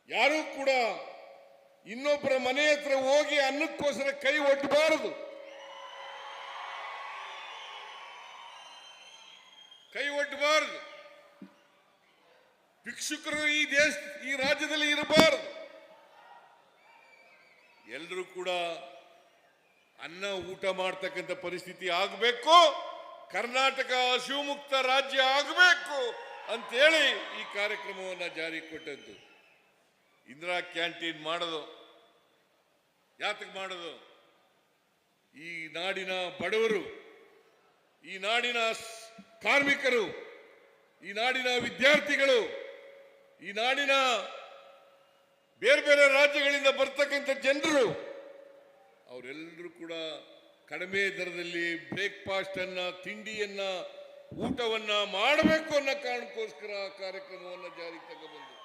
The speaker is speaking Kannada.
ಯಾರೂ ಕೂಡ ಇನ್ನೊಬ್ಬರ ಮನೆ ಹತ್ರ ಹೋಗಿ ಅನ್ನಕ್ಕೋಸ್ಕರ ಕೈ ಒಡ್ಡಬಾರದು. ಭಿಕ್ಷುಕರು ಈ ರಾಜ್ಯದಲ್ಲಿ ಇರಬಾರದು. ಎಲ್ಲರೂ ಕೂಡ ಅನ್ನ ಊಟ ಮಾಡ್ತಕ್ಕಂಥ ಪರಿಸ್ಥಿತಿ ಆಗಬೇಕು. ಕರ್ನಾಟಕ ಹಸಿವುಮುಕ್ತ ರಾಜ್ಯ ಆಗಬೇಕು ಅಂತೇಳಿ ಈ ಕಾರ್ಯಕ್ರಮವನ್ನು ಜಾರಿ ಕೊಟ್ಟದ್ದು. ಇಂದಿರಾ ಕ್ಯಾಂಟೀನ್ ಮಾಡೋದು ಯಾತಕ್ಕೆ ಮಾಡೋದು? ಈ ನಾಡಿನ ಬಡವರು, ಈ ನಾಡಿನ ಕಾರ್ಮಿಕರು, ಈ ನಾಡಿನ ವಿದ್ಯಾರ್ಥಿಗಳು, ಈ ನಾಡಿನ ಬೇರೆ ಬೇರೆ ರಾಜ್ಯಗಳಿಂದ ಬರ್ತಕ್ಕಂಥ ಜನರು ಅವರೆಲ್ಲರೂ ಕೂಡ ಕಡಿಮೆ ದರದಲ್ಲಿ ಬ್ರೇಕ್ಫಾಸ್ಟ್ ಅನ್ನ, ತಿಂಡಿಯನ್ನ, ಊಟವನ್ನ ಮಾಡಬೇಕು ಅನ್ನೋ ಕಾರಣಕ್ಕೋಸ್ಕರ ಕಾರ್ಯಕ್ರಮವನ್ನು ಜಾರಿಗೆ ತಗೊಂಡ್ಬಂದರು.